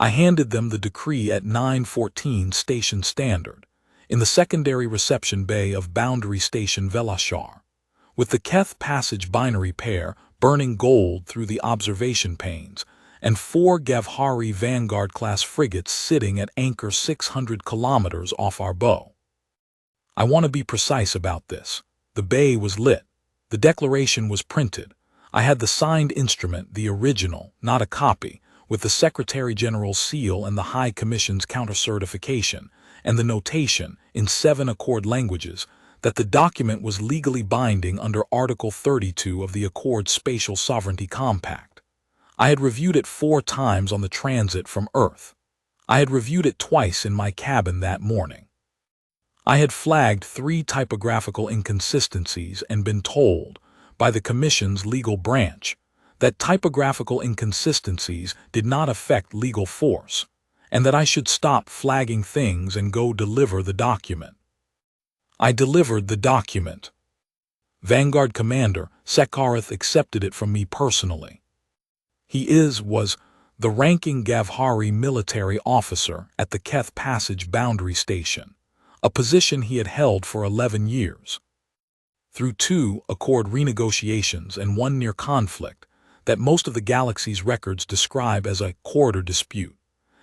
I handed them the decree at 9:14 Station Standard, in the secondary reception bay of Boundary Station Velashar, with the Keth Passage binary pair burning gold through the observation panes, and 4 Gavhari Vanguard-class frigates sitting at anchor 600 kilometers off our bow. I want to be precise about this. The bay was lit. The declaration was printed. I had the signed instrument, the original, not a copy, with the Secretary General's seal and the High Commission's counter-certification, and the notation, in 7 Accord languages, that the document was legally binding under Article 32 of the Accord Spatial Sovereignty Compact. I had reviewed it 4 times on the transit from Earth. I had reviewed it twice in my cabin that morning. I had flagged 3 typographical inconsistencies and been told, by the Commission's legal branch, that typographical inconsistencies did not affect legal force, and that I should stop flagging things and go deliver the document. I delivered the document. Vanguard Commander Sekarath accepted it from me personally. He was the ranking Gavhari military officer at the Keth Passage Boundary Station, a position he had held for 11 years. Through 2 Accord renegotiations and 1 near conflict that most of the galaxy's records describe as a corridor dispute,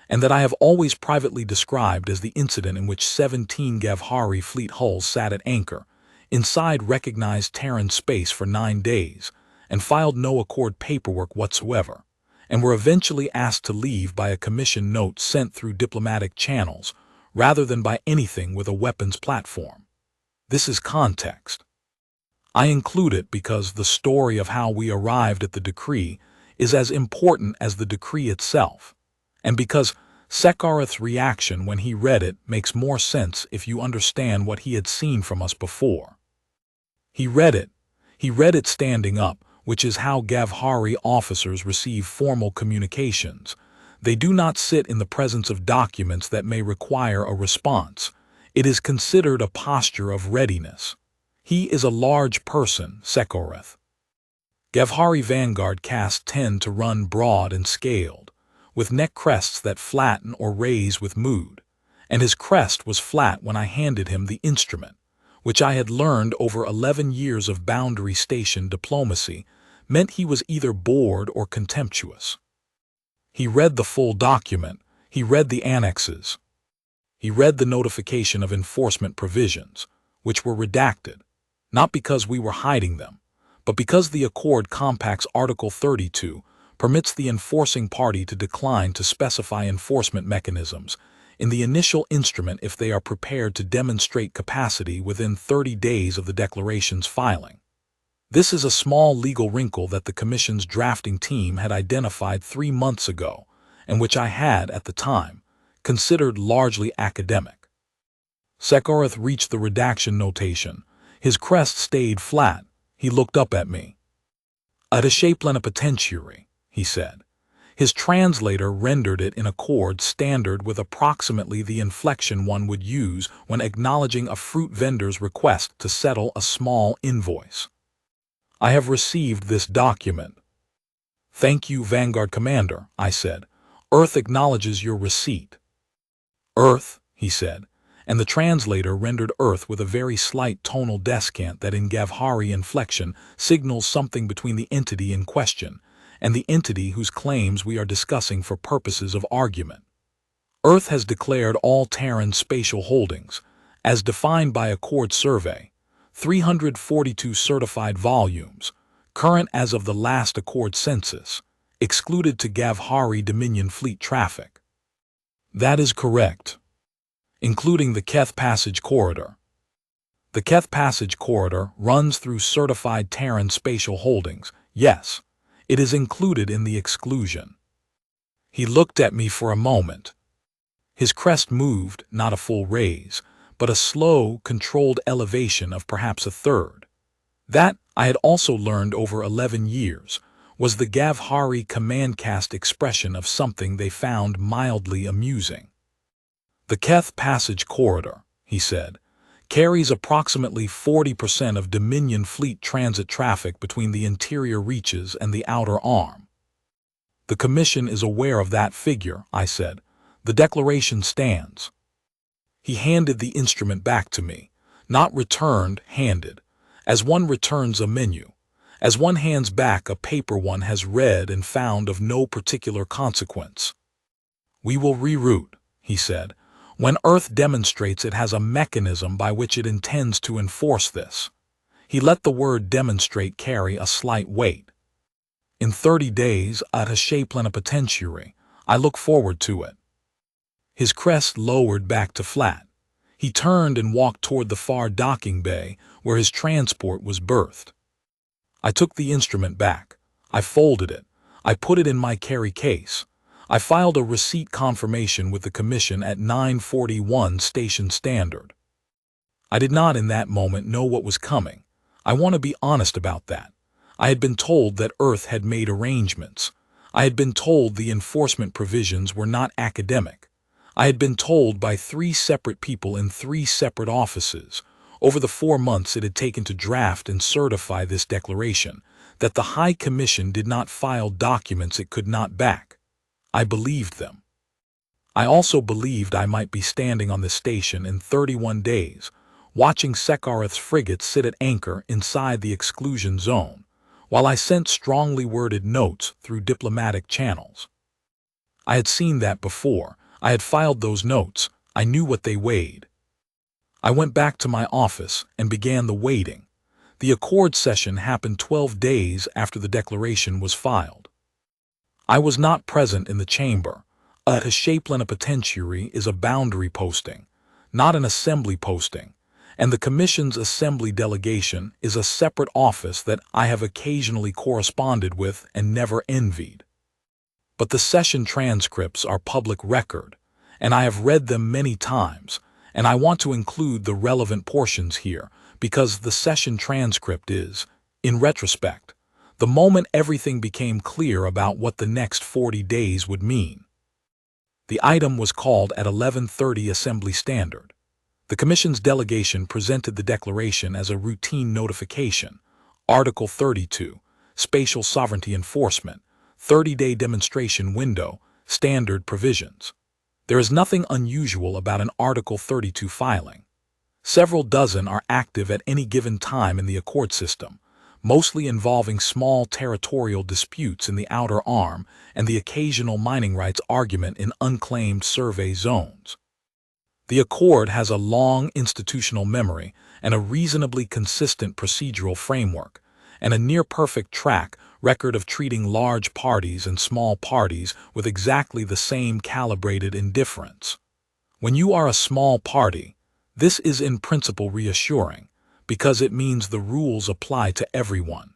and that I have always privately described as the incident in which 17 Gavhari fleet hulls sat at anchor, inside recognized Terran space for 9 days, and filed no Accord paperwork whatsoever, and were eventually asked to leave by a commission note sent through diplomatic channels, rather than by anything with a weapons platform. This is context. I include it because the story of how we arrived at the decree is as important as the decree itself, and because Sekarath's reaction when he read it makes more sense if you understand what he had seen from us before. He read it standing up, which is how Gavhari officers receive formal communications. They do not sit in the presence of documents that may require a response. It is considered a posture of readiness. He is a large person, Sekarath. Gavhari Vanguard casts tend to run broad and scaled, with neck crests that flatten or raise with mood, and his crest was flat when I handed him the instrument, which I had learned over 11 years of boundary station diplomacy meant he was either bored or contemptuous. He read the full document. He read the annexes. He read the notification of enforcement provisions, which were redacted, not because we were hiding them, but because the Accord Compact's Article 32 permits the enforcing party to decline to specify enforcement mechanisms in the initial instrument if they are prepared to demonstrate capacity within 30 days of the declaration's filing. This is a small legal wrinkle that the Commission's drafting team had identified 3 months ago, and which I had, at the time, considered largely academic. Sekarath reached the redaction notation. His crest stayed flat. He looked up at me. "Attaché plenipotentiary," he said. His translator rendered it in Accord standard with approximately the inflection one would use when acknowledging a fruit vendor's request to settle a small invoice. "I have received this document." "Thank you, Vanguard Commander," I said. "Earth acknowledges your receipt." "Earth," he said, and the translator rendered Earth with a very slight tonal descant that in Gavhari inflection signals something between the entity in question and the entity whose claims we are discussing for purposes of argument. Earth has declared all Terran spatial holdings, as defined by Accord Survey, 342 certified volumes, current as of the last Accord census, excluded to Gavhari Dominion fleet traffic. That is correct, including the Keth Passage Corridor. The Keth Passage Corridor runs through certified Terran spatial holdings. Yes, it is included in the exclusion. He looked at me for a moment. His crest moved, not a full raise, but a slow, controlled elevation of perhaps a third. That, I had also learned over 11 years, was the Gavhari command cast expression of something they found mildly amusing. "The Keth Passage Corridor," he said, "carries approximately 40% of Dominion fleet transit traffic between the interior reaches and the outer arm." The Commission is aware of that figure, I said. The declaration stands. He handed the instrument back to me. Not returned, handed. As one returns a menu. As one hands back a paper one has read and found of no particular consequence. We will reroute, he said, when Earth demonstrates it has a mechanism by which it intends to enforce this. He let the word demonstrate carry a slight weight. In 30 days, at HFY Plenipotentiary, I look forward to it. His crest lowered back to flat. He turned and walked toward the far docking bay where his transport was berthed. I took the instrument back. I folded it. I put it in my carry case. I filed a receipt confirmation with the Commission at 9:41 Station Standard. I did not in that moment know what was coming. I want to be honest about that. I had been told that Earth had made arrangements. I had been told the enforcement provisions were not academic. I had been told by 3 separate people in 3 separate offices, over the 4 months it had taken to draft and certify this declaration, that the High Commission did not file documents it could not back. I believed them. I also believed I might be standing on the station in 31 days, watching Sekhareth's frigates sit at anchor inside the exclusion zone, while I sent strongly worded notes through diplomatic channels. I had seen that before. I had filed those notes. I knew what they weighed. I went back to my office and began the waiting. The accord session happened 12 days after the declaration was filed. I was not present in the chamber. A HFY Plenipotentiary is a boundary posting, not an assembly posting, and the Commission's assembly delegation is a separate office that I have occasionally corresponded with and never envied. But the session transcripts are public record, and I have read them many times, and I want to include the relevant portions here because the session transcript is, in retrospect, the moment everything became clear about what the next 40 days would mean. The item was called at 11:30 Assembly Standard. The Commission's delegation presented the declaration as a routine notification, Article 32, Spatial Sovereignty Enforcement, 30-day demonstration window, standard provisions. There is nothing unusual about an Article 32 filing. Several dozen are active at any given time in the accord system, mostly involving small territorial disputes in the outer arm and the occasional mining rights argument in unclaimed survey zones. The accord has a long institutional memory and a reasonably consistent procedural framework, and a near-perfect track record of treating large parties and small parties with exactly the same calibrated indifference. When you are a small party, this is in principle reassuring, because it means the rules apply to everyone.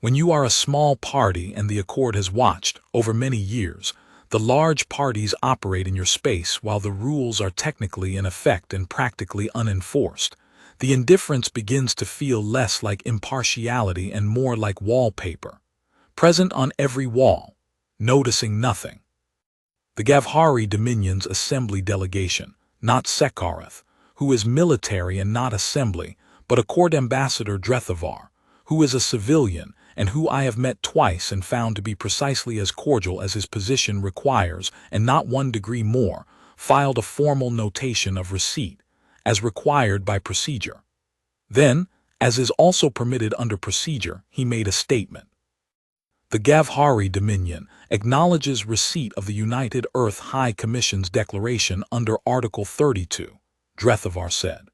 When you are a small party and the accord has watched, over many years, the large parties operate in your space while the rules are technically in effect and practically unenforced, the indifference begins to feel less like impartiality and more like wallpaper, present on every wall, noticing nothing. The Gavhari Dominion's assembly delegation, not Sekhareth, who is military and not assembly, but Accord Ambassador Drethavar, who is a civilian and who I have met twice and found to be precisely as cordial as his position requires and not 1 degree more, filed a formal notation of receipt, as required by procedure. Then, as is also permitted under procedure, he made a statement. The Gavhari Dominion acknowledges receipt of the United Earth High Commission's declaration under Article 32, Drethavar said.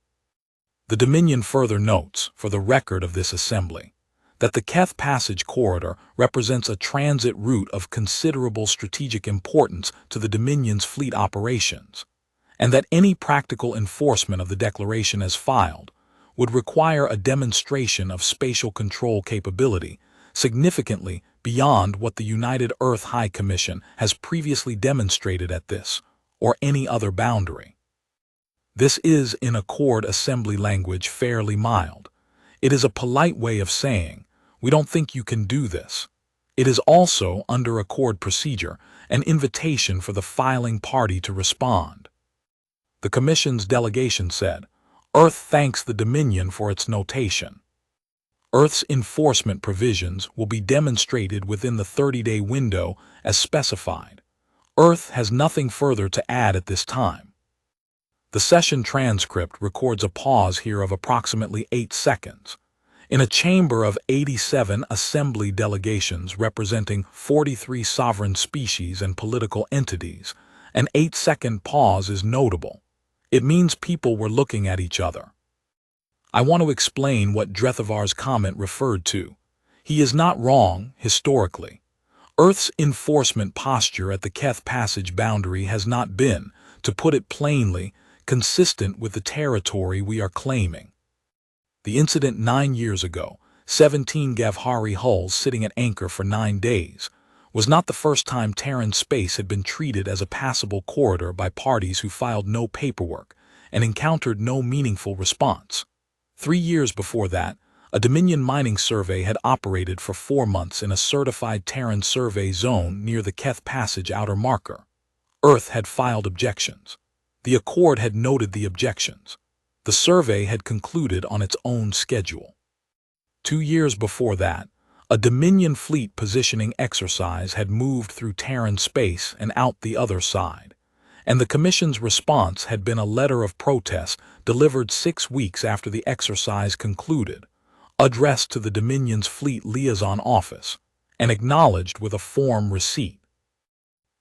The Dominion further notes, for the record of this assembly, that the Keth Passage Corridor represents a transit route of considerable strategic importance to the Dominion's fleet operations, and that any practical enforcement of the declaration as filed would require a demonstration of spatial control capability significantly beyond what the United Earth High Commission has previously demonstrated at this or any other boundary. This is, in accord assembly language, fairly mild. It is a polite way of saying, we don't think you can do this. It is also, under accord procedure, an invitation for the filing party to respond. The Commission's delegation said, Earth thanks the Dominion for its notation. Earth's enforcement provisions will be demonstrated within the 30-day window as specified. Earth has nothing further to add at this time. The session transcript records a pause here of approximately 8 seconds. In a chamber of 87 assembly delegations representing 43 sovereign species and political entities, an 8-second pause is notable. It means people were looking at each other. I want to explain what Drethavar's comment referred to. He is not wrong, historically. Earth's enforcement posture at the Keth Passage boundary has not been, to put it plainly, consistent with the territory we are claiming. The incident 9 years ago, 17 Gavhari hulls sitting at anchor for 9 days, was not the first time Terran space had been treated as a passable corridor by parties who filed no paperwork and encountered no meaningful response. 3 years before that, a Dominion mining survey had operated for 4 months in a certified Terran survey zone near the Keth Passage outer marker. Earth had filed objections. The Accord had noted the objections. The survey had concluded on its own schedule. 2 years before that, a Dominion fleet positioning exercise had moved through Terran space and out the other side, and the Commission's response had been a letter of protest delivered 6 weeks after the exercise concluded, addressed to the Dominion's Fleet Liaison Office, and acknowledged with a form receipt.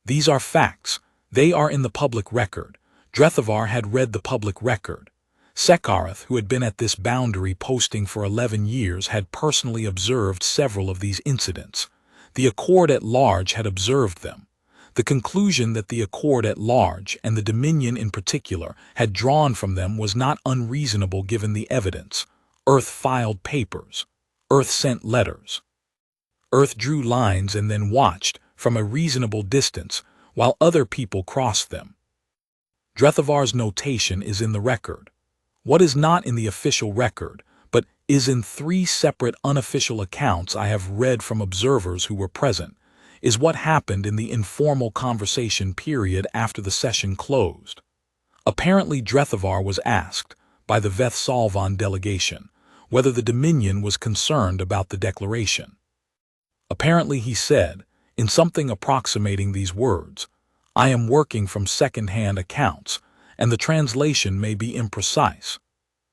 These are facts. They are in the public record. Drethavar had read the public record. Sekarath, who had been at this boundary posting for 11 years, had personally observed several of these incidents. The Accord at large had observed them. The conclusion that the Accord at large, and the Dominion in particular, had drawn from them was not unreasonable given the evidence. Earth filed papers. Earth sent letters. Earth drew lines and then watched, from a reasonable distance, while other people crossed them. Drethavar's notation is in the record. What is not in the official record, but is in 3 separate unofficial accounts I have read from observers who were present, is what happened in the informal conversation period after the session closed. Apparently Drethavar was asked, by the Veth Salvan delegation, whether the Dominion was concerned about the declaration. Apparently he said, in something approximating these words, "I am working from second-hand accounts, and the translation may be imprecise,"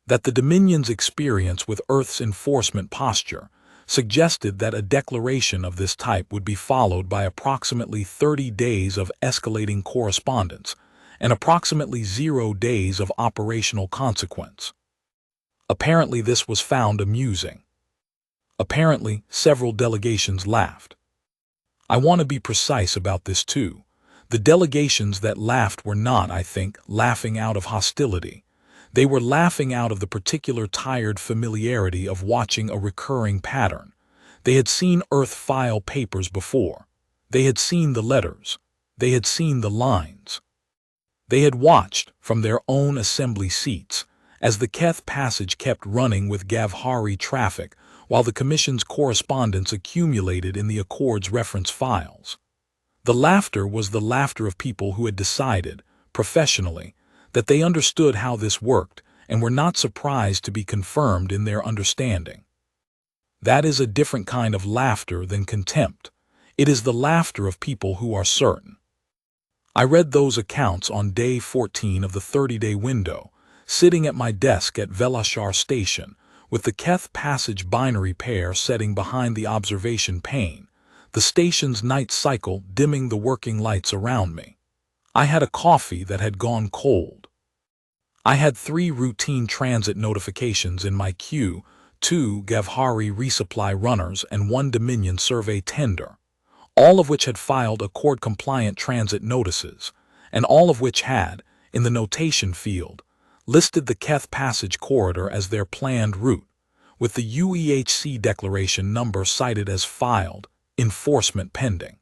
that the Dominion's experience with Earth's enforcement posture suggested that a declaration of this type would be followed by approximately 30 days of escalating correspondence and approximately 0 days of operational consequence. Apparently this was found amusing. Apparently several delegations laughed. I want to be precise about this too. The delegations that laughed were not, I think, laughing out of hostility. They were laughing out of the particular tired familiarity of watching a recurring pattern. They had seen Earth file papers before. They had seen the letters. They had seen the lines. They had watched, from their own assembly seats, as the Keth Passage kept running with Gavhari traffic while the Commission's correspondence accumulated in the Accord's reference files. The laughter was the laughter of people who had decided, professionally, that they understood how this worked and were not surprised to be confirmed in their understanding. That is a different kind of laughter than contempt. It is the laughter of people who are certain. I read those accounts on day 14 of the 30-day window, sitting at my desk at Velashar Station, with the Keth Passage binary pair setting behind the observation pane, the station's night cycle dimming the working lights around me. I had a coffee that had gone cold. I had 3 routine transit notifications in my queue, 2 Gavhari resupply runners and 1 Dominion survey tender, all of which had filed Accord-compliant transit notices, and all of which had, in the notation field, listed the Keth Passage corridor as their planned route, with the UEHC declaration number cited as filed, enforcement pending.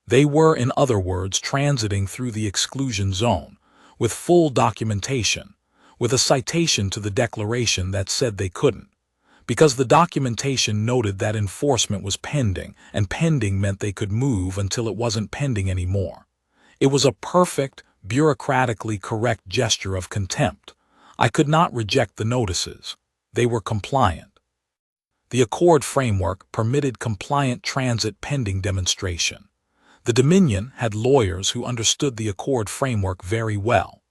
They were, in other words, transiting through the exclusion zone, with full documentation, with a citation to the declaration that said they couldn't, because the documentation noted that enforcement was pending, and pending meant they could move until it wasn't pending anymore. It was a perfect, bureaucratically correct gesture of contempt. I could not reject the notices. They were compliant. The Accord framework permitted compliant transit pending demonstration. The Dominion had lawyers who understood the Accord framework very well.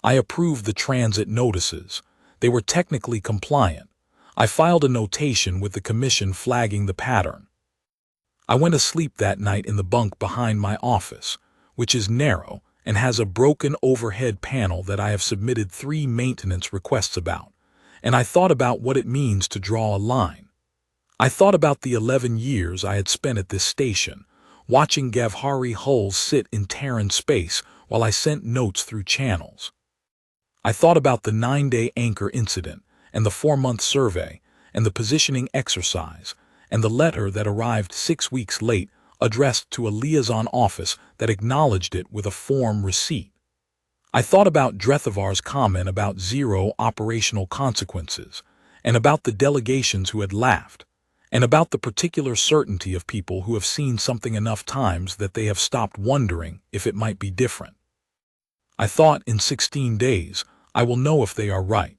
I approved the transit notices. They were technically compliant. I filed a notation with the Commission flagging the pattern. I went asleep that night in the bunk behind my office, which is narrow and has a broken overhead panel that I have submitted 3 maintenance requests about, and I thought about what it means to draw a line. I thought about the 11 years I had spent at this station, watching Gavhari hulls sit in Terran space while I sent notes through channels. I thought about the 9-day anchor incident and the 4-month survey and the positioning exercise and the letter that arrived 6 weeks late addressed to a liaison office that acknowledged it with a form receipt. I thought about Drethavar's comment about 0 operational consequences and about the delegations who had laughed and about the particular certainty of people who have seen something enough times that they have stopped wondering if it might be different. I thought in 16 days I will know if they are right.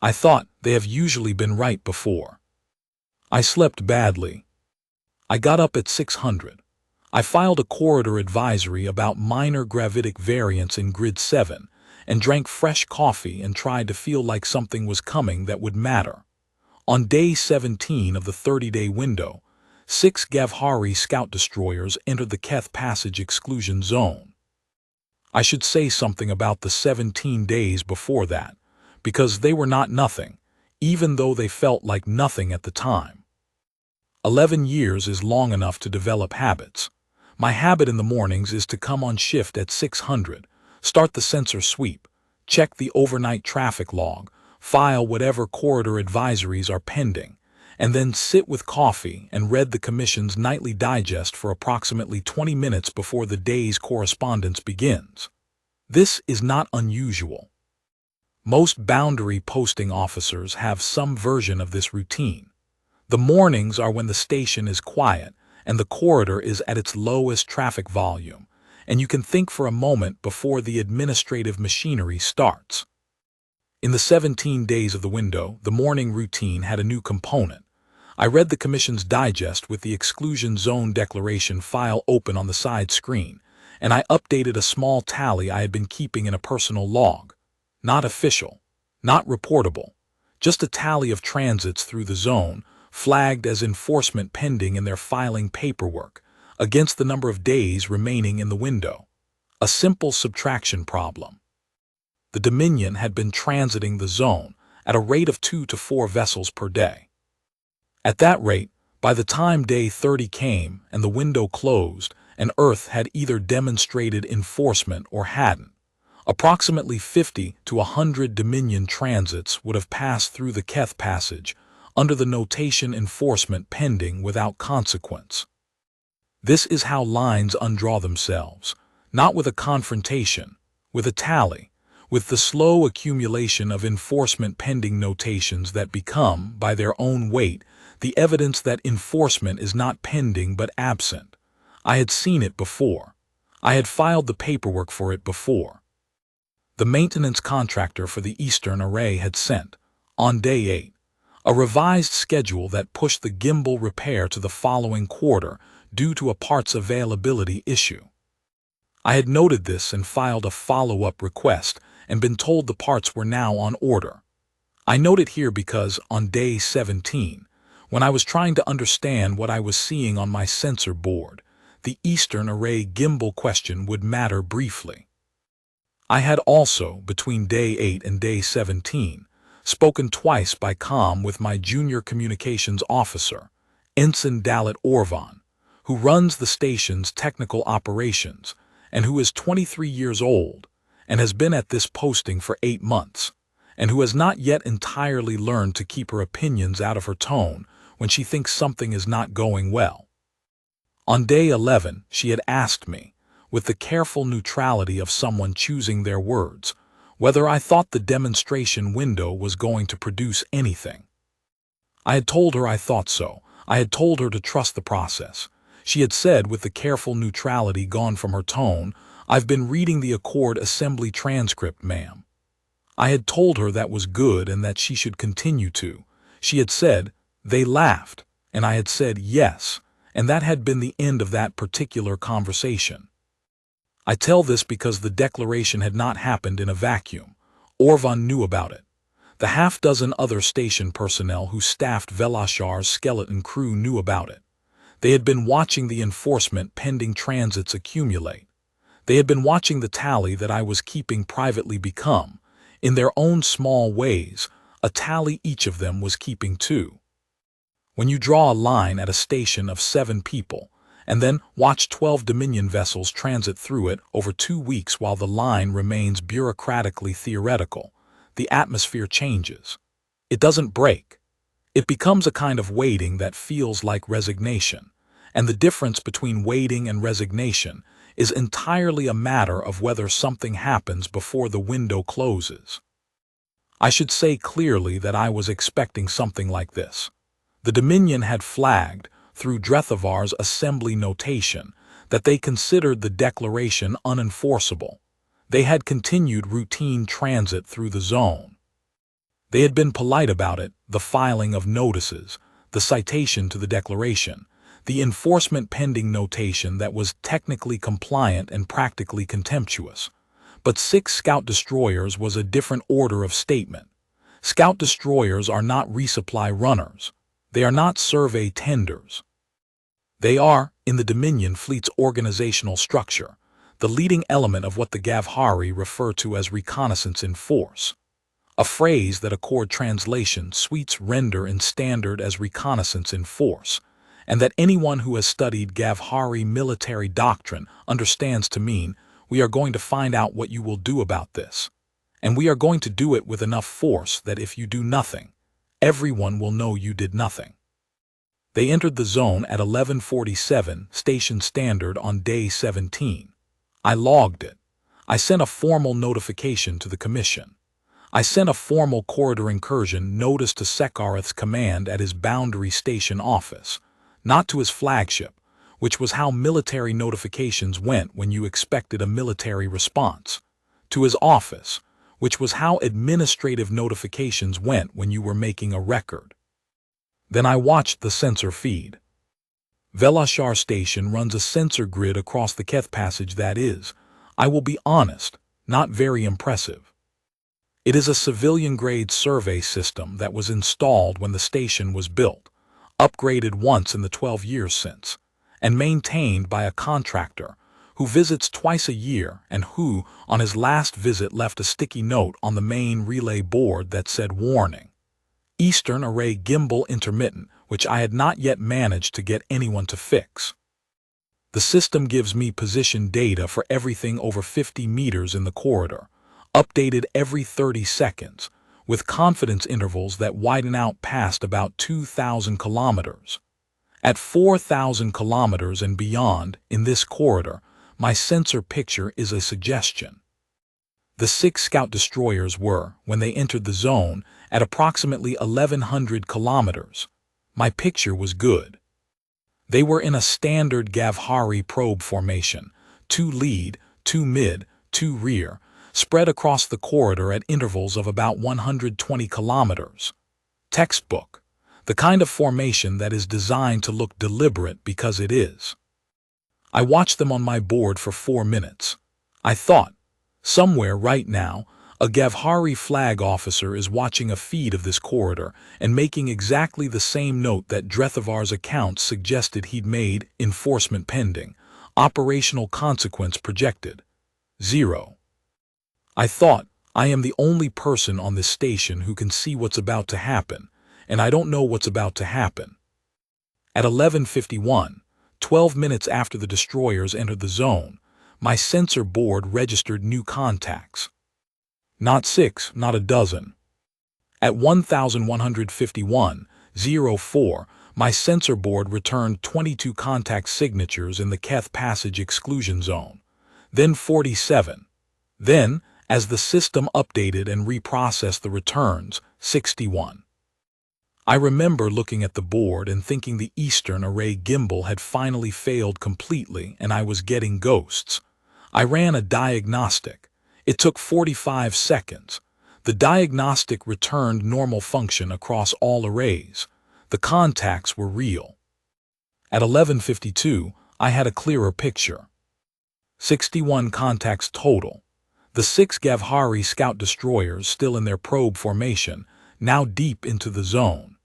I thought they have usually been right before. I slept badly. I got up at 600. I filed a corridor advisory about minor gravitic variance in Grid 7 and drank fresh coffee and tried to feel like something was coming that would matter. On day 17 of the 30-day window, 6 Gavhari scout destroyers entered the Keth Passage exclusion zone. I should say something about the 17 days before that, because they were not nothing, even though they felt like nothing at the time. 11 years is long enough to develop habits. My habit in the mornings is to come on shift at 600, start the sensor sweep, check the overnight traffic log, file whatever corridor advisories are pending, and then sit with coffee and read the Commission's nightly digest for approximately 20 minutes before the day's correspondence begins. This is not unusual. Most boundary posting officers have some version of this routine. The mornings are when the station is quiet and the corridor is at its lowest traffic volume, and you can think for a moment before the administrative machinery starts. In the 17 days of the window, the morning routine had a new component. I read the Commission's digest with the exclusion zone declaration file open on the side screen, and I updated a small tally I had been keeping in a personal log. Not official, not reportable, just a tally of transits through the zone, flagged as enforcement pending in their filing paperwork, against the number of days remaining in the window. A simple subtraction problem. The Dominion had been transiting the zone at a rate of 2 to 4 vessels per day. At that rate, by the time day 30 came and the window closed, and Earth had either demonstrated enforcement or hadn't, approximately 50 to 100 Dominion transits would have passed through the Keth Passage under the notation enforcement pending without consequence. This is how lines undraw themselves, not with a confrontation, with a tally, with the slow accumulation of enforcement pending notations that become, by their own weight, the evidence that enforcement is not pending but absent. I had seen it before. I had filed the paperwork for it before. The maintenance contractor for the Eastern Array had sent, on day 8, a revised schedule that pushed the gimbal repair to the following quarter due to a parts availability issue. I had noted this and filed a follow-up request and been told the parts were now on order. I note it here because on day 17, when I was trying to understand what I was seeing on my sensor board, the Eastern Array gimbal question would matter briefly. I had also, between day 8 and day 17, spoken twice by comm with my junior communications officer, Ensign Dalit Orvan, who runs the station's technical operations and who is 23 years old and has been at this posting for 8 months, and who has not yet entirely learned to keep her opinions out of her tone when she thinks something is not going well. On day 11, she had asked me, with the careful neutrality of someone choosing their words, whether I thought the demonstration window was going to produce anything. I had told her I thought so. I had told her to trust the process. She had said, with the careful neutrality gone from her tone, "I've been reading the Accord Assembly transcript, ma'am." I had told her that was good and that she should continue to. She had said, They laughed, and I had said yes, and that had been the end of that particular conversation. I tell this because the declaration had not happened in a vacuum. Orvan knew about it. The half-dozen other station personnel who staffed Velashar's skeleton crew knew about it. They had been watching the enforcement pending transits accumulate. They had been watching the tally that I was keeping privately become, in their own small ways, a tally each of them was keeping too. When you draw a line at a station of 7 people, and then watch 12 Dominion vessels transit through it over 2 weeks while the line remains bureaucratically theoretical, the atmosphere changes. It doesn't break. It becomes a kind of waiting that feels like resignation, and the difference between waiting and resignation is entirely a matter of whether something happens before the window closes. I should say clearly that I was expecting something like this. The Dominion had flagged, through Drethavar's assembly notation, that they considered the declaration unenforceable. They had continued routine transit through the zone. They had been polite about it, the filing of notices, the citation to the declaration, the enforcement pending notation that was technically compliant and practically contemptuous. But 6 scout destroyers was a different order of statement. Scout destroyers are not resupply runners. They are not survey tenders. They are, in the Dominion fleet's organizational structure, the leading element of what the Gavhari refer to as reconnaissance in force, a phrase that accord translation suites render in standard as reconnaissance in force, and that anyone who has studied Gavhari military doctrine understands to mean, we are going to find out what you will do about this, and we are going to do it with enough force that if you do nothing, everyone will know you did nothing. They entered the zone at 11:47 station standard on day 17. I logged it. I sent a formal notification to the commission. I sent a formal corridor incursion notice to Sekarath's command at his boundary station office, not to his flagship, which was how military notifications went when you expected a military response, to his office, which was how administrative notifications went when you were making a record. Then I watched the sensor feed. Velashar Station runs a sensor grid across the Keth Passage that is, I will be honest, not very impressive. It is a civilian-grade survey system that was installed when the station was built, upgraded once in the 12 years since, and maintained by a contractor who visits twice a year and who, on his last visit, left a sticky note on the main relay board that said warning. Eastern Array Gimbal Intermittent, which I had not yet managed to get anyone to fix. The system gives me position data for everything over 50 meters in the corridor, updated every 30 seconds, with confidence intervals that widen out past about 2,000 kilometers. At 4,000 kilometers and beyond, in this corridor, my sensor picture is a suggestion. The 6 scout destroyers were, when they entered the zone, at approximately 1,100 kilometers. My picture was good. They were in a standard Gavhari probe formation, 2 lead, 2 mid, 2 rear, spread across the corridor at intervals of about 120 kilometers. Textbook. The kind of formation that is designed to look deliberate because it is. I watched them on my board for 4 minutes. I thought, somewhere right now, a Gavhari flag officer is watching a feed of this corridor and making exactly the same note that Drethavar's account suggested he'd made, enforcement pending, operational consequence projected. 0. I thought, I am the only person on this station who can see what's about to happen, and I don't know what's about to happen. At 11:51, 12 minutes after the destroyers entered the zone, my sensor board registered new contacts. Not 6, not a dozen. At 1151:04, my sensor board returned 22 contact signatures in the Keth Passage exclusion zone. Then 47. Then, as the system updated and reprocessed the returns, 61. I remember looking at the board and thinking the Eastern Array gimbal had finally failed completely and I was getting ghosts. I ran a diagnostic. It took 45 seconds. The diagnostic returned normal function across all arrays. The contacts were real. At 11:52, I had a clearer picture. 61 contacts total. The 6 Gavhari scout destroyers still in their probe formation, now deep into the zone.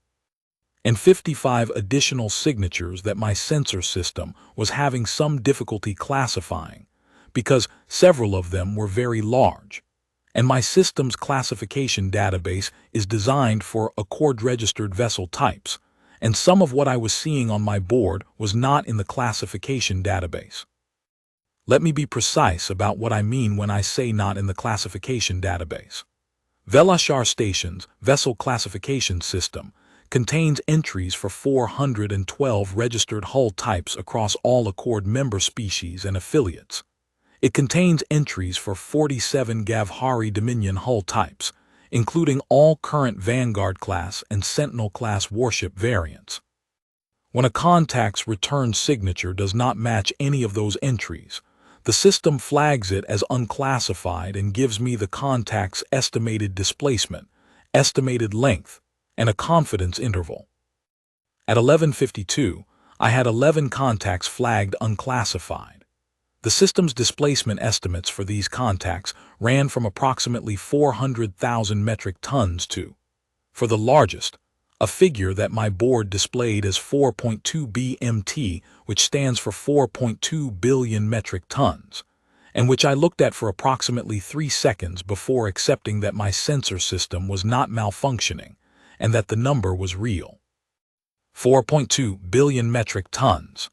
And 55 additional signatures that my sensor system was having some difficulty classifying, because several of them were very large. And my system's classification database is designed for accord-registered vessel types, and some of what I was seeing on my board was not in the classification database. Let me be precise about what I mean when I say not in the classification database. Velashar Station's Vessel Classification System contains entries for 412 registered hull types across all Accord member species and affiliates. It contains entries for 47 Gavhari Dominion hull types, including all current Vanguard-class and Sentinel-class warship variants. When a contact's return signature does not match any of those entries, the system flags it as unclassified and gives me the contact's estimated displacement, estimated length, and a confidence interval. At 11:52, I had 11 contacts flagged unclassified. The system's displacement estimates for these contacts ran from approximately 400,000 metric tons to, for the largest, a figure that my board displayed as 4.2 BMT, which stands for 4.2 billion metric tons, and which I looked at for approximately 3 seconds before accepting that my sensor system was not malfunctioning and that the number was real. 4.2 billion metric tons.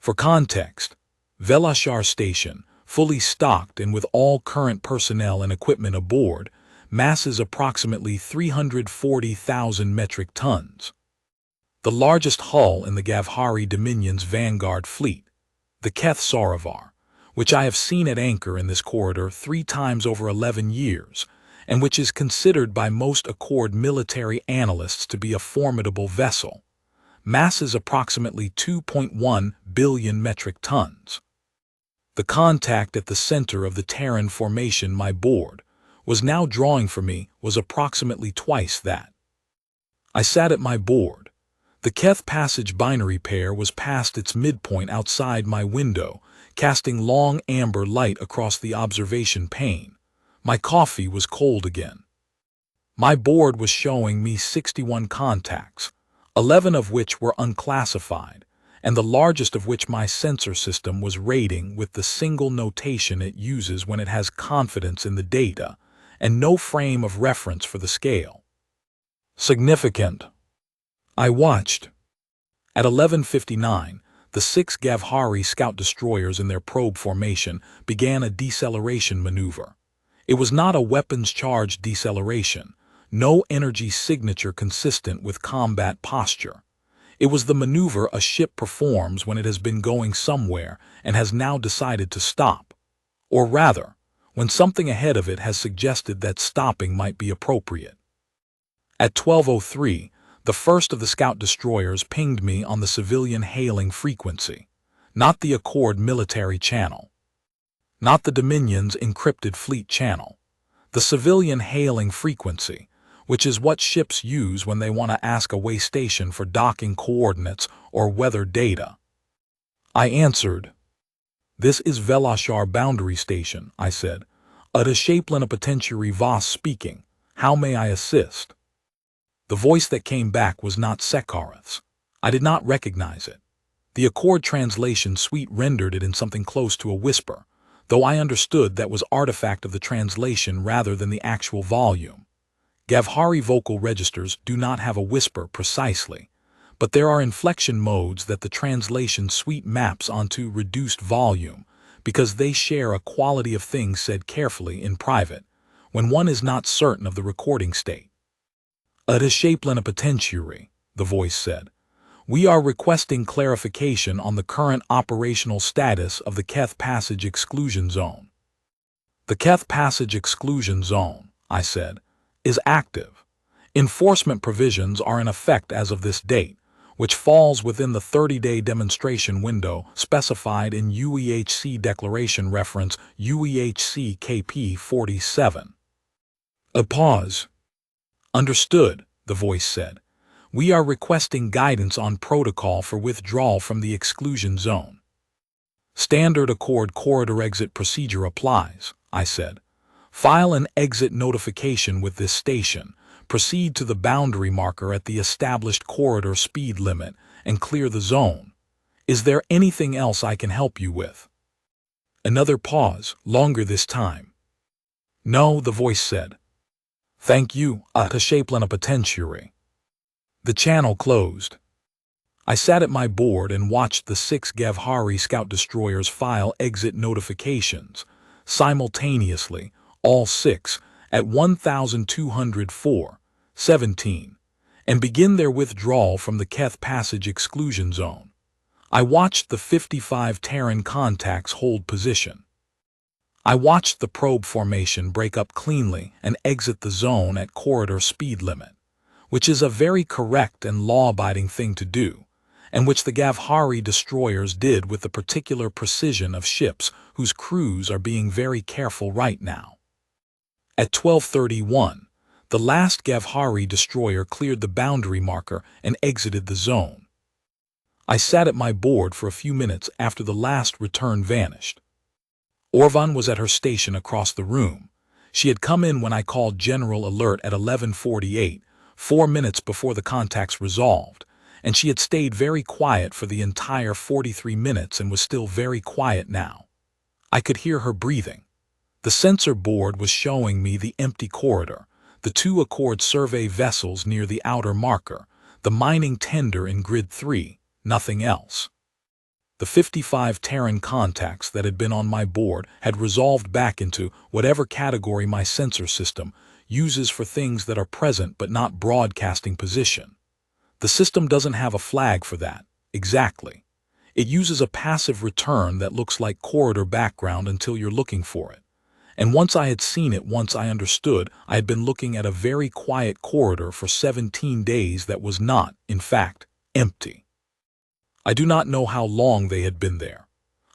For context, Velashar Station, fully stocked and with all current personnel and equipment aboard, masses approximately 340,000 metric tons. The largest hull in the Gavhari Dominion's Vanguard fleet, the Keth Sarovar, which I have seen at anchor in this corridor 3 times over 11 years, and which is considered by most Accord military analysts to be a formidable vessel, masses approximately 2.1 billion metric tons. The contact at the center of the Terran formation my board was now drawing for me was approximately twice that. I sat at my board. The Keth Passage binary pair was past its midpoint outside my window, casting long amber light across the observation pane. My coffee was cold again. My board was showing me 61 contacts, 11 of which were unclassified, and the largest of which my sensor system was rating with the single notation it uses when it has confidence in the data, and no frame of reference for the scale. Significant. I watched. At 11:59, the 6 Gavhari scout destroyers in their probe formation began a deceleration maneuver. It was not a weapons-charged deceleration, no energy signature consistent with combat posture. It was the maneuver a ship performs when it has been going somewhere and has now decided to stop. Or rather, when something ahead of it has suggested that stopping might be appropriate. At 12:03, the first of the scout destroyers pinged me on the civilian hailing frequency, not the Accord military channel, not the Dominion's encrypted fleet channel, the civilian hailing frequency, which is what ships use when they want to ask a way station for docking coordinates or weather data. I answered. "This is Velashar Boundary Station," I said. "Adeshaplenipotentiary Voss speaking. How may I assist?" The voice that came back was not Sekhareth's. I did not recognize it. The Accord translation suite rendered it in something close to a whisper, though I understood that was artifact of the translation rather than the actual volume. Gavhari vocal registers do not have a whisper precisely, but there are inflection modes that the translation suite maps onto reduced volume because they share a quality of things said carefully in private when one is not certain of the recording state. "Adeshaplenipotentiary," the voice said. "We are requesting clarification on the current operational status of the Keth Passage Exclusion Zone." "The Keth Passage Exclusion Zone," I said, "is active. Enforcement provisions are in effect as of this date, which falls within the 30-day demonstration window specified in UEHC Declaration Reference UEHC KP 47. A pause. "Understood," the voice said. We are requesting guidance on protocol for withdrawal from the exclusion zone. Standard Accord Corridor Exit Procedure applies, I said. File an exit notification with this station, proceed to the boundary marker at the established corridor speed limit, and clear the zone. Is there anything else I can help you with? Another pause, longer this time. No, the voice said. Thank you, HFY Plenipotentiary. The channel closed. I sat at my board and watched the 6 Gavhari scout destroyers file exit notifications, simultaneously, all 6, at 1204:17, and begin their withdrawal from the Keth Passage exclusion zone. I watched the 55 Terran contacts hold position. I watched the probe formation break up cleanly and exit the zone at corridor speed limit, which is a very correct and law-abiding thing to do, and which the Gavhari destroyers did with the particular precision of ships whose crews are being very careful right now. At 12:31, the last Gavhari destroyer cleared the boundary marker and exited the zone. I sat at my board for a few minutes after the last return vanished. Orvan was at her station across the room. She had come in when I called General Alert at 11:48, 4 minutes before the contacts resolved, and she had stayed very quiet for the entire 43 minutes and was still very quiet now. I could hear her breathing. The sensor board was showing me the empty corridor, the 2 Accord survey vessels near the outer marker, the mining tender in Grid 3, nothing else. The 55 Terran contacts that had been on my board had resolved back into whatever category my sensor system uses for things that are present but not broadcasting position. The system doesn't have a flag for that, exactly. It uses a passive return that looks like corridor background until you're looking for it. And once I had seen it, once I understood, I had been looking at a very quiet corridor for 17 days that was not, in fact, empty. I do not know how long they had been there.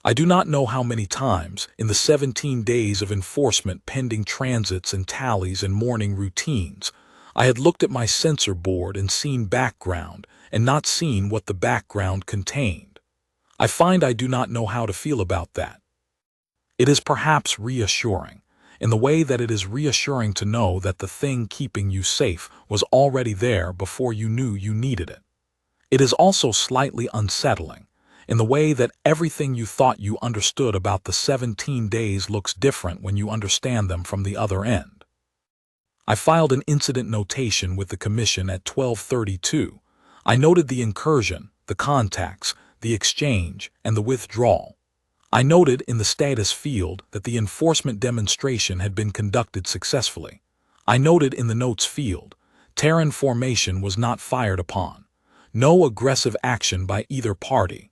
I do not know how many times, in the 17 days of enforcement pending transits and tallies and morning routines, I had looked at my sensor board and seen background and not seen what the background contained. I find I do not know how to feel about that. It is perhaps reassuring, in the way that it is reassuring to know that the thing keeping you safe was already there before you knew you needed it. It is also slightly unsettling, in the way that everything you thought you understood about the 17 days looks different when you understand them from the other end. I filed an incident notation with the Commission at 12:32. I noted the incursion, the contacts, the exchange, and the withdrawal. I noted in the status field that the enforcement demonstration had been conducted successfully. I noted in the notes field, Terran formation was not fired upon. No aggressive action by either party.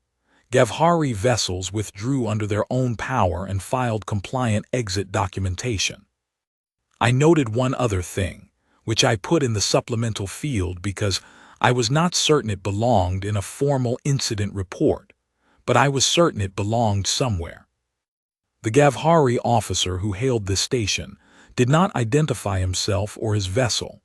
Gavhari vessels withdrew under their own power and filed compliant exit documentation. I noted one other thing, which I put in the supplemental field because I was not certain it belonged in a formal incident report, but I was certain it belonged somewhere. The Gavhari officer who hailed this station did not identify himself or his vessel.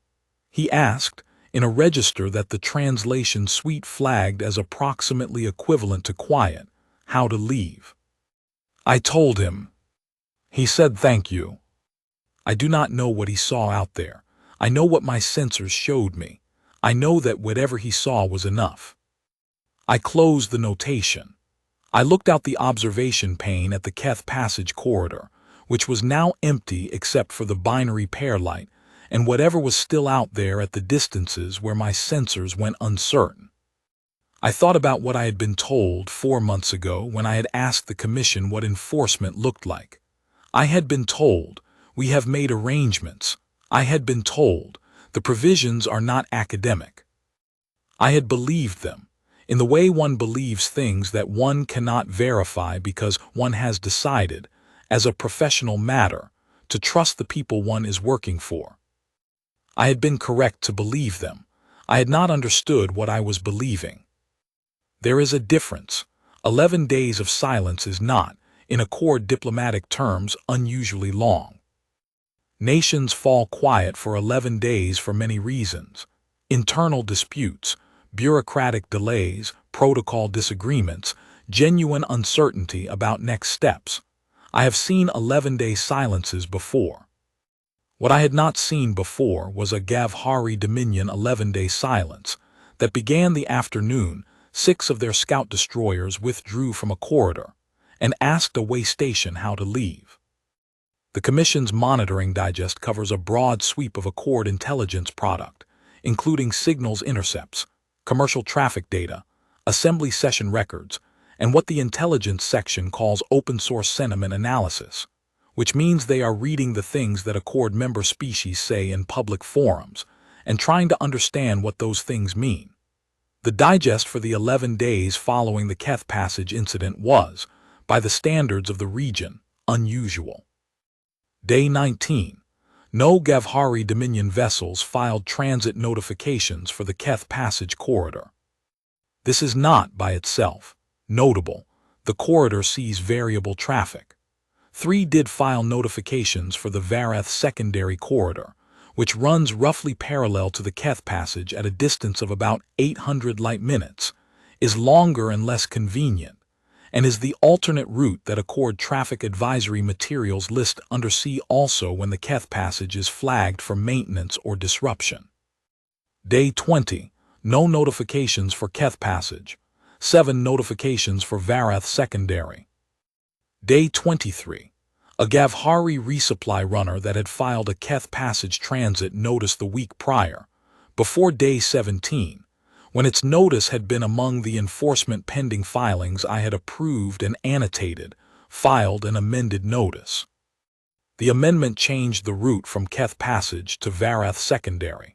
He asked, in a register that the translation suite flagged as approximately equivalent to quiet, how to leave. I told him. He said thank you. I do not know what he saw out there. I know what my sensors showed me. I know that whatever he saw was enough. I closed the notation. I looked out the observation pane at the Keth Passage corridor, which was now empty except for the binary pair light, and whatever was still out there at the distances where my sensors went uncertain. I thought about what I had been told 4 months ago when I had asked the Commission what enforcement looked like. I had been told, we have made arrangements. I had been told, the provisions are not academic. I had believed them, in the way one believes things that one cannot verify because one has decided, as a professional matter, to trust the people one is working for. I had been correct to believe them. I had not understood what I was believing. There is a difference. 11 days of silence is not, in Accord diplomatic terms, unusually long. Nations fall quiet for 11 days for many reasons. internal disputes, bureaucratic delays, protocol disagreements, genuine uncertainty about next steps. I have seen 11-day silences before. What I had not seen before was a Gavhari Dominion 11-day silence that began the afternoon. 6 of their scout destroyers withdrew from a corridor and asked a way station how to leave. The Commission's monitoring digest covers a broad sweep of Accord intelligence product, including signals intercepts, commercial traffic data, assembly session records, and what the intelligence section calls open-source sentiment analysis, which means they are reading the things that Accord member species say in public forums and trying to understand what those things mean. The digest for the 11 days following the Keth Passage incident was, by the standards of the region, unusual. Day 19. No Gavhari Dominion vessels filed transit notifications for the Keth Passage corridor. This is not, by itself, notable. The corridor sees variable traffic. 3 did file notifications for the Vareth secondary corridor, which runs roughly parallel to the Keth Passage at a distance of about 800 light-minutes, is longer and less convenient, and is the alternate route that Accord traffic advisory materials list under C also when the Keth Passage is flagged for maintenance or disruption. Day 20. No notifications for Keth Passage. 7 notifications for Vareth secondary. Day 23. A Gavhari resupply runner that had filed a Keth Passage transit notice the week prior, before Day 17, when its notice had been among the enforcement pending filings I had approved and annotated, filed an amended notice. The amendment changed the route from Keth Passage to Vareth secondary.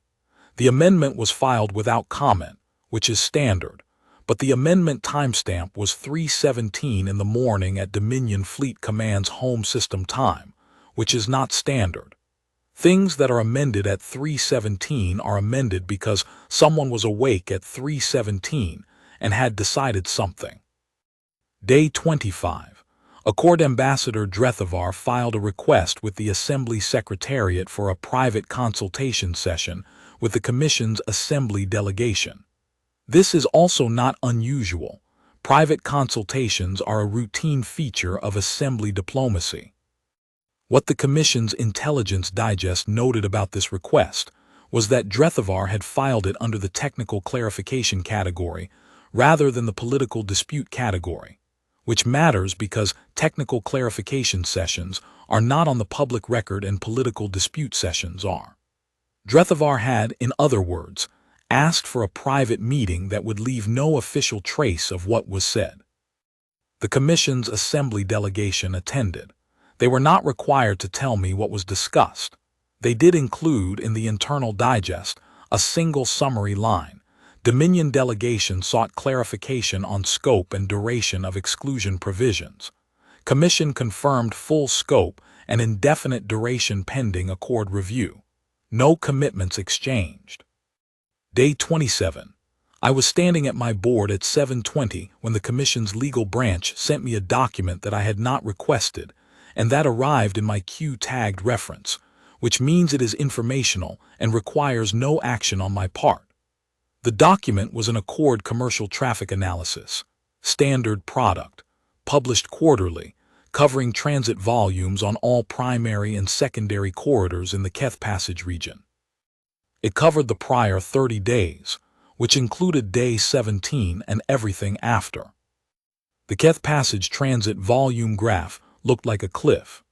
The amendment was filed without comment, which is standard, but the amendment timestamp was 3:17 in the morning at Dominion Fleet Command's home system time, which is not standard. Things that are amended at 3:17 are amended because someone was awake at 3:17 and had decided something. Day 25. Accord Ambassador Drethavar filed a request with the Assembly Secretariat for a private consultation session with the Commission's Assembly delegation. This is also not unusual. Private consultations are a routine feature of Assembly diplomacy. What the Commission's Intelligence Digest noted about this request was that Drethavar had filed it under the technical clarification category rather than the political dispute category, which matters because technical clarification sessions are not on the public record and political dispute sessions are. Drethavar had, in other words, asked for a private meeting that would leave no official trace of what was said. The Commission's Assembly delegation attended. They were not required to tell me what was discussed. They did include in the internal digest a single summary line. Dominion delegation sought clarification on scope and duration of exclusion provisions. Commission confirmed full scope and indefinite duration pending Accord review. No commitments exchanged. Day 27. I was standing at my board at 7:20 when the Commission's legal branch sent me a document that I had not requested, and that arrived in my Q-tagged reference, which means it is informational and requires no action on my part. The document was an Accord commercial traffic analysis, standard product, published quarterly, covering transit volumes on all primary and secondary corridors in the Keth Passage region. It covered the prior 30 days, which included Day 17 and everything after. The Keth Passage transit volume graph looked like a cliff.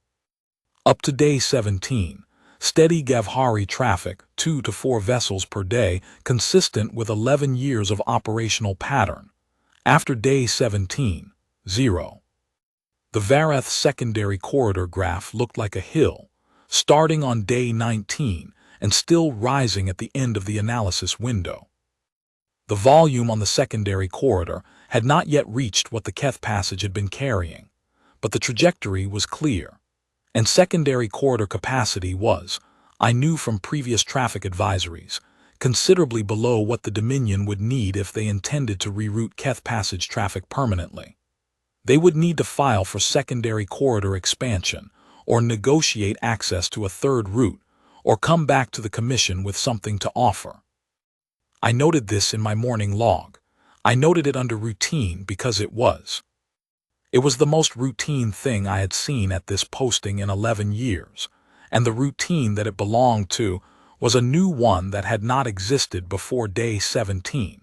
Up to Day 17, steady Gavhari traffic, 2 to 4 vessels per day, consistent with 11 years of operational pattern. After Day 17, 0. The Vareth secondary corridor graph looked like a hill, starting on Day 19 and still rising at the end of the analysis window. The volume on the secondary corridor had not yet reached what the Keth Passage had been carrying, but the trajectory was clear, and secondary corridor capacity was, I knew from previous traffic advisories, considerably below what the Dominion would need if they intended to reroute Keth Passage traffic permanently. They would need to file for secondary corridor expansion, or negotiate access to a third route, or come back to the Commission with something to offer. I noted this in my morning log. I noted it under routine because it was. It was the most routine thing I had seen at this posting in 11 years, and the routine that it belonged to was a new one that had not existed before day 17.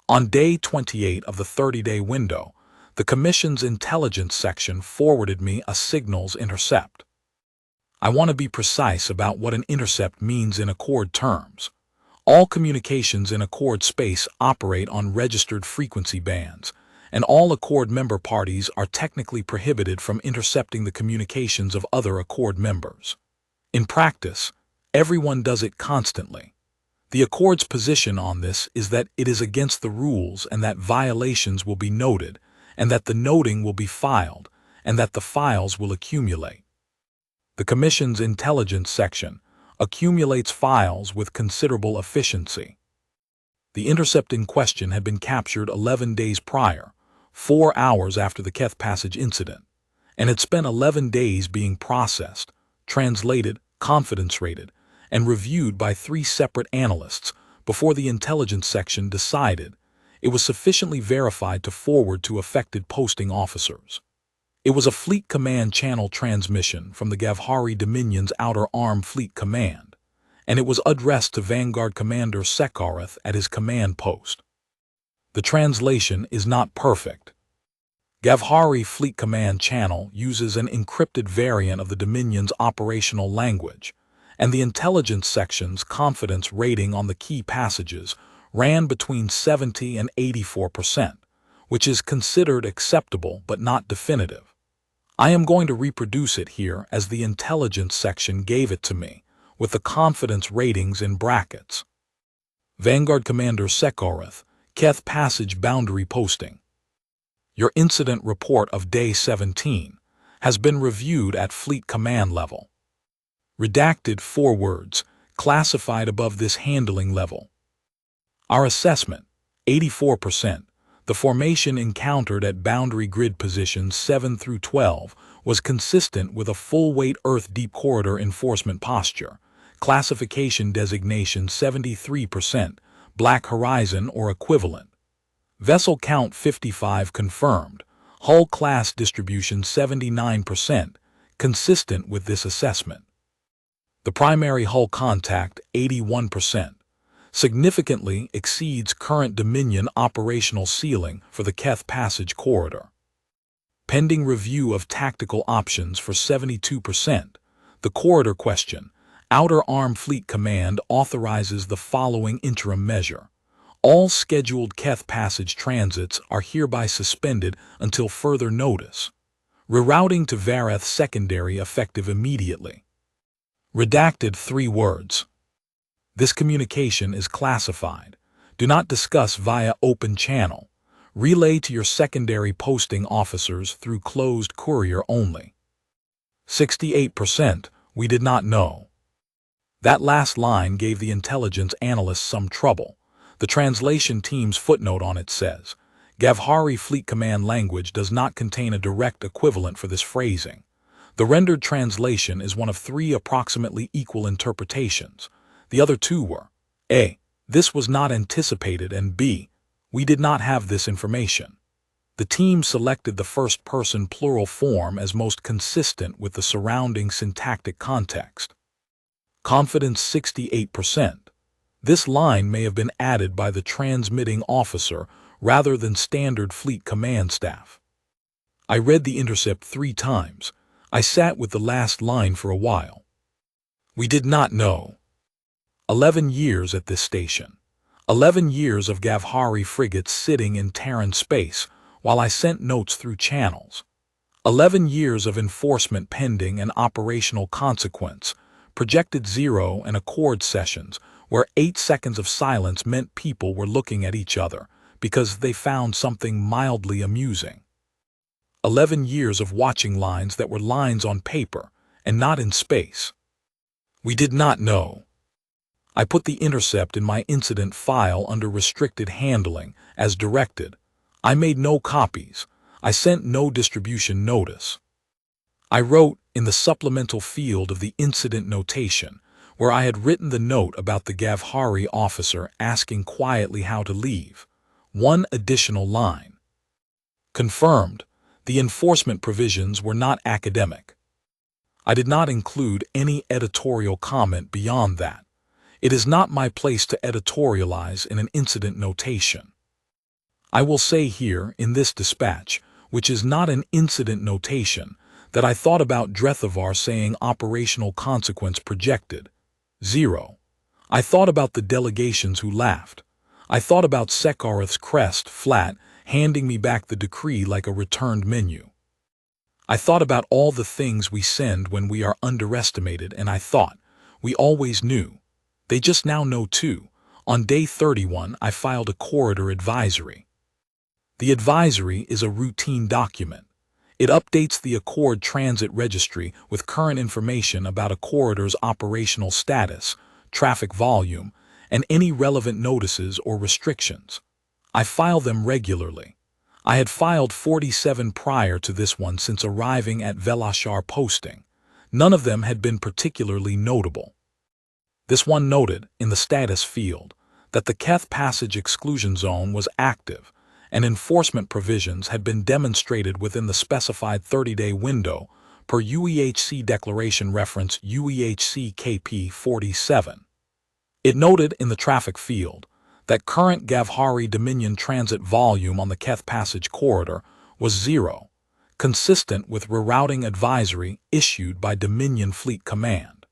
On day 28 of the 30-day window, the Commission's intelligence section forwarded me a signals intercept. I want to be precise about what an intercept means in Accord terms. All communications in Accord space operate on registered frequency bands, and all Accord member parties are technically prohibited from intercepting the communications of other Accord members. In practice, everyone does it constantly. The Accord's position on this is that it is against the rules and that violations will be noted, and that the noting will be filed, and that the files will accumulate. The Commission's intelligence section accumulates files with considerable efficiency. The intercept in question had been captured 11 days prior, 4 hours after the Keth Passage incident, and had spent 11 days being processed, translated, confidence-rated, and reviewed by 3 separate analysts before the intelligence section decided it was sufficiently verified to forward to affected posting officers. It was a Fleet Command channel transmission from the Gavhari Dominion's Outer Arm Fleet Command, and it was addressed to Vanguard Commander Sekarath at his command post. The translation is not perfect. Gavhari Fleet Command channel uses an encrypted variant of the Dominion's operational language, and the intelligence section's confidence rating on the key passages ran between 70 and 84%, which is considered acceptable but not definitive. I am going to reproduce it here as the intelligence section gave it to me, with the confidence ratings in brackets. Vanguard Commander Sekarath, Keth Passage Boundary Posting. Your incident report of Day 17 has been reviewed at Fleet Command level. Redacted 4 words, classified above this handling level. Our assessment, 84%. The formation encountered at boundary grid positions 7 through 12 was consistent with a full-weight Earth Deep Corridor enforcement posture. Classification designation 73%, Black Horizon or equivalent. Vessel count 55 confirmed. Hull class distribution 79%, consistent with this assessment. The primary hull contact 81%. Significantly exceeds current Dominion operational ceiling for the Keth Passage corridor. Pending review of tactical options for 72%. The corridor question, Outer Arm Fleet Command authorizes the following interim measure. All scheduled Keth Passage transits are hereby suspended until further notice. Rerouting to Vareth Secondary effective immediately. Redacted 3 words. This communication is classified. Do not discuss via open channel. Relay to your secondary posting officers through closed courier only. 68%, we did not know. That last line gave the intelligence analysts some trouble. The translation team's footnote on it says, Gavhari Fleet Command language does not contain a direct equivalent for this phrasing. The rendered translation is one of 3 approximately equal interpretations. The other 2 were, A. This was not anticipated, and B. We did not have this information. The team selected the first-person plural form as most consistent with the surrounding syntactic context. Confidence 68%. This line may have been added by the transmitting officer rather than standard Fleet Command staff. I read the intercept 3 times. I sat with the last line for a while. We did not know. 11 years at this station. 11 years of Gavhari frigates sitting in Terran space while I sent notes through channels. 11 years of enforcement pending and operational consequence, projected 0 and Accord sessions where 8 seconds of silence meant people were looking at each other because they found something mildly amusing. 11 years of watching lines that were lines on paper and not in space. We did not know. I put the intercept in my incident file under restricted handling as directed. I made no copies. I sent no distribution notice. I wrote in the supplemental field of the incident notation, where I had written the note about the Gavhari officer asking quietly how to leave. One additional line. Confirmed, the enforcement provisions were not academic. I did not include any editorial comment beyond that. It is not my place to editorialize in an incident notation. I will say here, in this dispatch, which is not an incident notation, that I thought about Drethavar saying operational consequence projected. 0. I thought about the delegations who laughed. I thought about Sekhareth's crest, flat, handing me back the decree like a returned menu. I thought about all the things we send when we are underestimated, and I thought, we always knew. They just now know too. On day 31, I filed a corridor advisory. The advisory is a routine document. It updates the Accord Transit Registry with current information about a corridor's operational status, traffic volume, and any relevant notices or restrictions. I file them regularly. I had filed 47 prior to this one since arriving at Velashar posting. None of them had been particularly notable. This one noted, in the status field, that the Keth Passage exclusion zone was active, and enforcement provisions had been demonstrated within the specified 30-day window per UEHC Declaration Reference UEHC KP 47. It noted in the traffic field that current Gavhari Dominion transit volume on the Keth Passage corridor was 0, consistent with rerouting advisory issued by Dominion Fleet Command.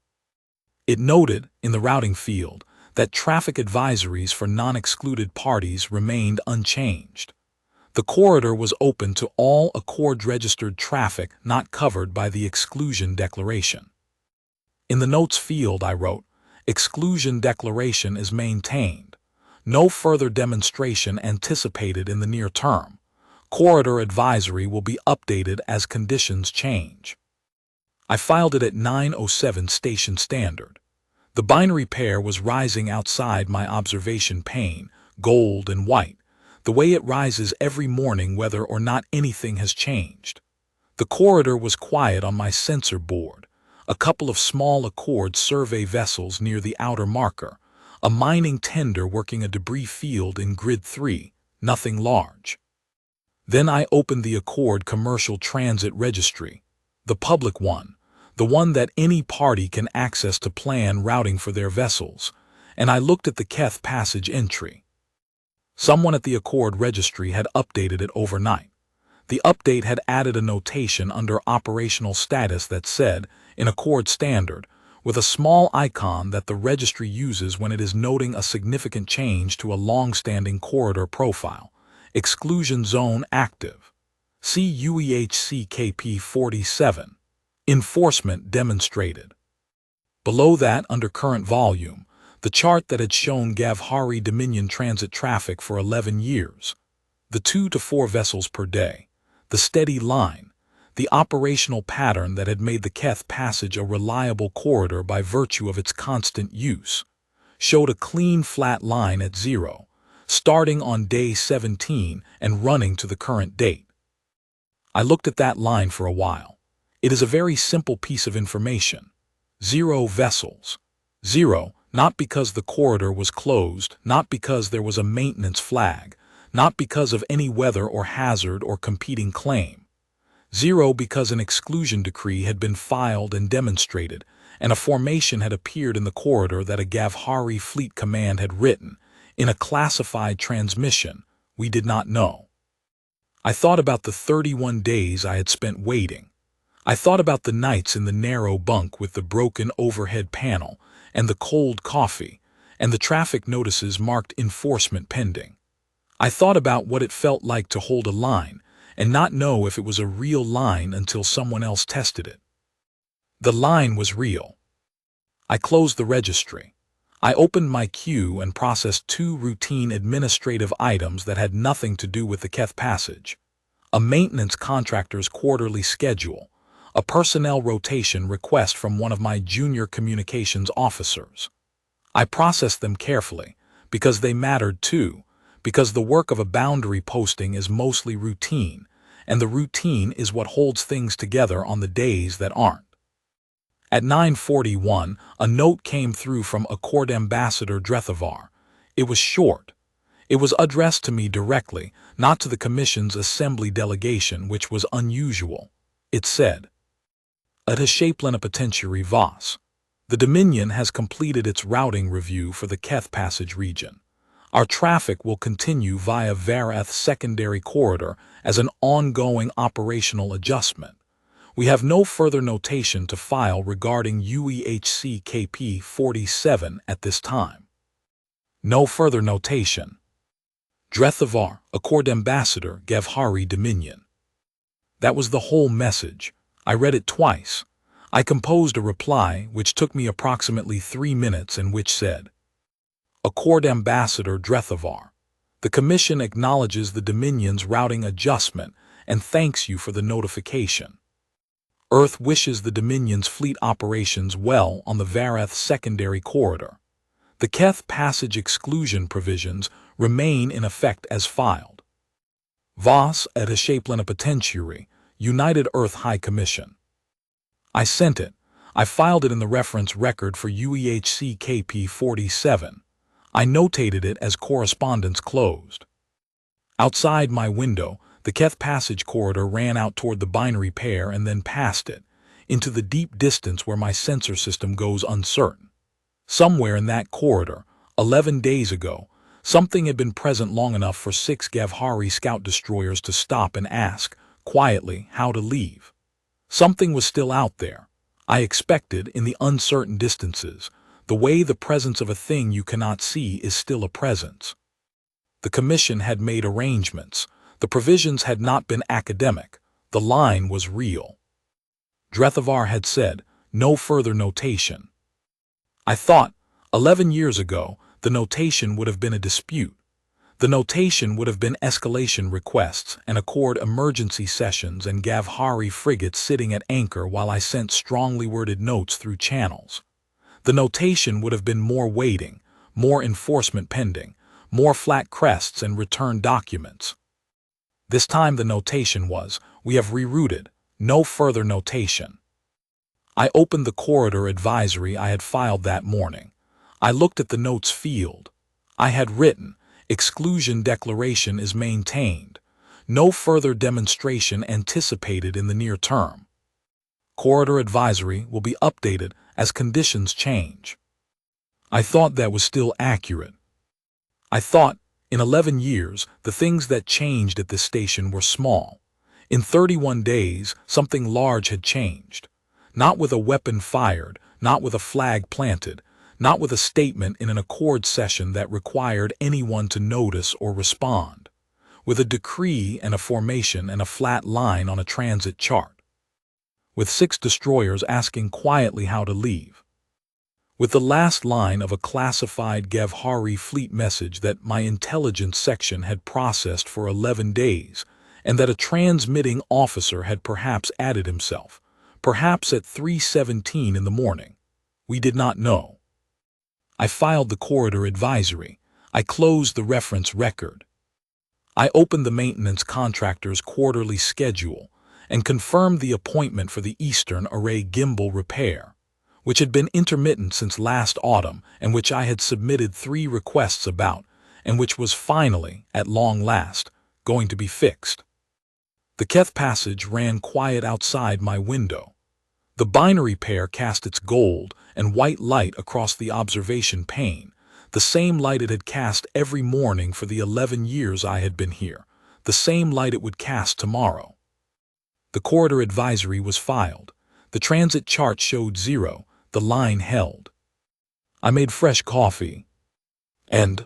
It noted in the routing field that traffic advisories for non-excluded parties remained unchanged. The corridor was open to all Accord-registered traffic not covered by the exclusion declaration. In the notes field I wrote, exclusion declaration is maintained. No further demonstration anticipated in the near term. Corridor advisory will be updated as conditions change. I filed it at 9:07 station standard. The binary pair was rising outside my observation pane, gold and white, the way it rises every morning whether or not anything has changed. The corridor was quiet on my sensor board. A couple of small Accord survey vessels near the outer marker, a mining tender working a debris field in Grid 3, nothing large. Then I opened the Accord Commercial Transit Registry, the public one, the one that any party can access to plan routing for their vessels, and I looked at the Keth Passage entry. Someone at the Accord Registry had updated it overnight. The update had added a notation under operational status that said, in Accord Standard, with a small icon that the registry uses when it is noting a significant change to a long-standing corridor profile, exclusion zone active. See UEHC KP 47. Enforcement demonstrated. Below that, under current volume, the chart that had shown Gavhari Dominion transit traffic for 11 years, the 2 to 4 vessels per day, the steady line, the operational pattern that had made the Keth Passage a reliable corridor by virtue of its constant use, showed a clean flat line at 0, starting on day 17 and running to the current date. I looked at that line for a while. It is a very simple piece of information. 0 vessels. 0, not because the corridor was closed, not because there was a maintenance flag, not because of any weather or hazard or competing claim. 0 because an exclusion decree had been filed and demonstrated, and a formation had appeared in the corridor that a Gavhari Fleet Command had written, in a classified transmission, we did not know. I thought about the 31 days I had spent waiting. I thought about the nights in the narrow bunk with the broken overhead panel, and the cold coffee, and the traffic notices marked enforcement pending. I thought about what it felt like to hold a line, and not know if it was a real line until someone else tested it. The line was real. I closed the registry. I opened my queue and processed 2 routine administrative items that had nothing to do with the Keth Passage. A maintenance contractor's quarterly schedule, a personnel rotation request from one of my junior communications officers. I processed them carefully, because they mattered too, because the work of a boundary posting is mostly routine, and the routine is what holds things together on the days that aren't. At 9:41, a note came through from Accord Ambassador Drethavar. It was short. It was addressed to me directly, not to the Commission's Assembly delegation, which was unusual. It said, HFY Plenipotentiary Voss. The Dominion has completed its routing review for the Keth Passage region. Our traffic will continue via Vareth Secondary Corridor as an ongoing operational adjustment. We have no further notation to file regarding UEHC KP 47 at this time. No further notation. Drethavar, Accord Ambassador, Gavhari Dominion. That was the whole message. I read it twice. I composed a reply which took me approximately 3 minutes and which said, Accord Ambassador Drethavar, the Commission acknowledges the Dominion's routing adjustment and thanks you for the notification. Earth wishes the Dominion's fleet operations well on the Vareth Secondary Corridor. The Keth Passage exclusion provisions remain in effect as filed. Voss at HFY Plenipotentiary, United Earth High Commission. I sent it. I filed it in the reference record for UEHC KP 47. I notated it as correspondence closed. Outside my window, the Keth Passage corridor ran out toward the binary pair and then past it, into the deep distance where my sensor system goes uncertain. Somewhere in that corridor, 11 days ago, something had been present long enough for 6 Gavhari scout destroyers to stop and ask, quietly, how to leave. Something was still out there. I expected, in the uncertain distances, the way the presence of a thing you cannot see is still a presence. The Commission had made arrangements. The provisions had not been academic. The line was real. Drethavar had said, no further notation. I thought, 11 years ago, the notation would have been a dispute. The notation would have been escalation requests and Accord emergency sessions and Gavhari frigates sitting at anchor while I sent strongly worded notes through channels. The notation would have been more waiting, more enforcement pending, more flat crests and return documents. This time the notation was, we have rerouted, no further notation. I opened the corridor advisory I had filed that morning. I looked at the notes field. I had written, exclusion declaration is maintained. No further demonstration anticipated in the near term. Corridor advisory will be updated as conditions change. I thought that was still accurate. I thought, in 11 years, the things that changed at this station were small. In 31 days, something large had changed. Not with a weapon fired, not with a flag planted, not with a statement in an Accord session that required anyone to notice or respond. With a decree and a formation and a flat line on a transit chart. With 6 destroyers asking quietly how to leave. With the last line of a classified Gavhari fleet message that my intelligence section had processed for 11 days, and that a transmitting officer had perhaps added himself, perhaps at 3:17 in the morning. We did not know. I filed the corridor advisory. I closed the reference record. I opened the maintenance contractor's quarterly schedule and confirmed the appointment for the Eastern Array gimbal repair, which had been intermittent since last autumn and which I had submitted 3 requests about, and which was finally, at long last, going to be fixed. The Keth Passage ran quiet outside my window. The binary pair cast its gold and white light across the observation pane, the same light it had cast every morning for the 11 years I had been here, the same light it would cast tomorrow. The corridor advisory was filed. The transit chart showed 0, the line held. I made fresh coffee and